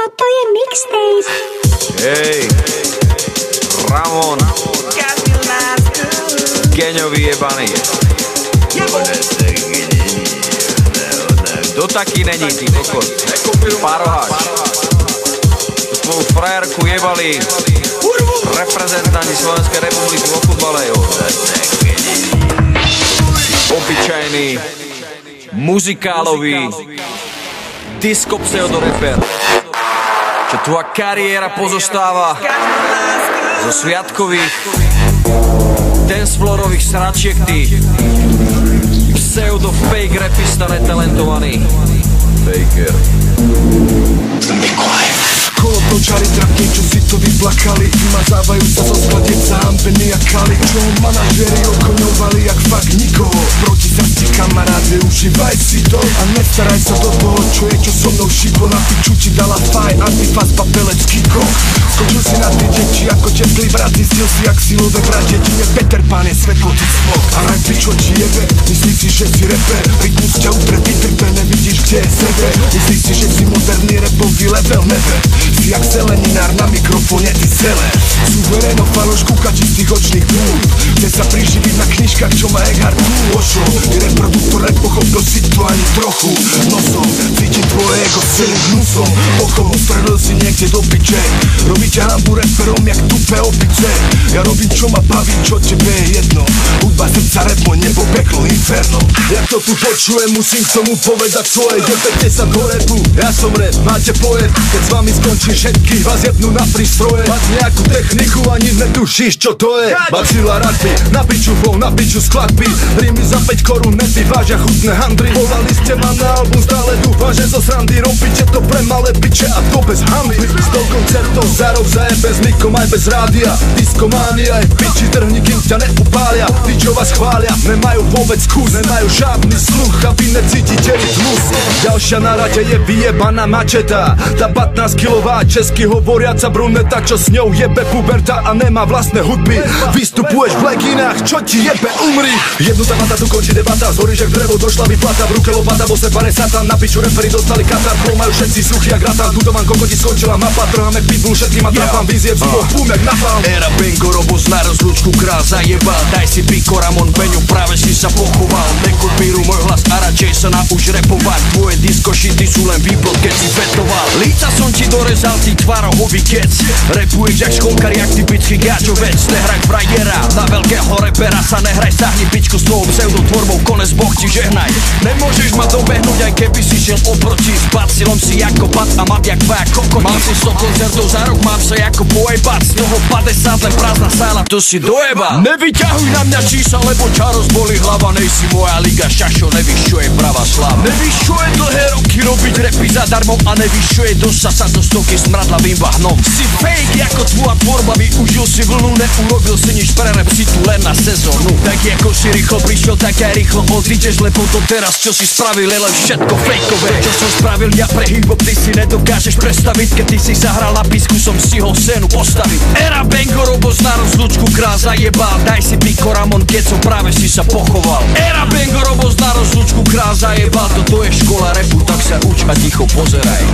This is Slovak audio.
Toto je mixtape. Hej, Ramon, Geňový jebaný. Kto taký není, ty kokos? Paroháč. Tvoju frajerku jebali reprezentanti Slovenskej republiky vo futbale, jo. Obyčajný, muzikálový, disco pseudoreper. Čo tvoja kariéra pozostáva zo sviatkových dancefloorových sračiek, ty pseudo fake rapista netalentovaný. Faker. Kolo točali trakne, čo si to vyplakali. Vymazávajú sa zo skladiec zahambení a kali. Čo manažéri okoňovali jak fakt nikoho. Proti srdci kamaráde, užívaj si to. A nestaraj sa do toho, čo je, čo so mnou šipo. Na piču ti dala faj, antifaz, papelecký kok. Skočil si na tie deti ako četlý brat. Zistil si jak silové brat, jedine Peter Pan je svetlo, ty smok. A rap pičo ti jebe, myslíš si, že si rapper. Rytmus ťa utre vytrpe, nevidíš, kde je sebe. Myslíš si, že si moderný rapový level, never. Si jak zeleninár na mikrofóne, ty celé. Suvereno faloš kúka čistých očných dúb. Chce sa priživiť na knižkách, čo má Eckhart Tolle. Ty reproduktor nepochopil si to ani trochu. Nosom cíti tvoje ego celým hnusom. Ochom strelil si niekde do piče. Robí ťa hambu reperom jak tupé opice. Ja robím čo ma baví, čo tebe je jedno. Hudba, srdca, rap, môj nebo, peklo, inferno. Jak to tu počujem, musím k tomu povedať svoje. Jebete sa do rapu, ja som rap, máte poet. Keď s vami skončí všetky vás jebnú na prístroje. Máš nejakú techniku, ani netušíš, čo to je. Bacila rugby, na piču flow, na piču skladby. Rímy za 5 korún nevyvážia chutné handry. Volali ste ma na album, stále dúfam, že zo srandy robíte to pre malé piče a to bez hamby. 100 koncertov za rok, za bez nikom aj bez rádia. Diskománia aj piči trhni, kým ťa neupália. Tí, čo vás chvália, nemajú vôbec kus, nemajú žiadny sluch a vy necítite rytmus. Ďalšia na rade je vyjebaná mačeta. Tá 15 kilová česky hovoriaca bruneta, čo s ňou jebe puberta a nemá vlastné hudby. Vystupuješ v leginách, čo ti jebe, umri. Jednu debata, tu končí debata. Zhoríš jak drevo, došla vyplata. V ruke lopata, bo se pane satan. Na piču reperi dostali katar. Majú všetci suchy jak ratan. Tuto mám kokoti, skončila mapa. Trháme pitbull, všetkým a trafám. Vyziev zubov, bum jak napalm. Era Bengo, Robos na rozlúčku, král zajebal. Daj si piko, Ramon, Beňu, práve si sa pochoval. Nekopíruj môj hlas a radšej sa nauč repovať. Tvoje disco shity sú len výplod, keď si fetoval. Líca som ti dorezal, ty tvarohový kec. Repuješ jak školkar, jak typický gáčovec. Nehraj frajera, na veľkého repera sa nehraj. Sahni pičku s tvojou pseudotvorbou, konec Boh ti žehnaj. Nemôžeš ma dobehnúť, aj keby si šiel oproti. S bacilom si ako bat a mat jak tvoja kokoti. Mal si 100 koncertov za rok, mám sa ako pojebať. Z toho 50 len prázdna sála, to si dojeba. Nevyťahuj na mňa čísla, lebo čaros boli hlava. Nejsi moja liga, šašo, nevíš čo je pravá sláva. Nevíš čo je dlhé roky robiť repy zadarmo. A nevíš čo je dostať sa zo stoky smradlavým bahnom. Si fake ako tvoja tvorba, využil si vlnu, neurobil si nič pre rap, si tu len na sezónu. Tak ako si rýchlo prišiel, tak aj rýchlo odídeš, lebo to teraz čo si spravil je len všetko fejkové. Čo som spravil ja pre hip-hop, ty si nedokážeš predstaviť. Keď ty si zahral na písku, som stihol scénu postaviť. Era Bengo, Robos na rozlúčku, král zajebal. Daj si piko, Ramon, keď som práve si sa pochoval. Era Bengo, Robos na rozlúčku, král zajebal. Toto je škola rapu, tak sa uč a ticho pozeraj.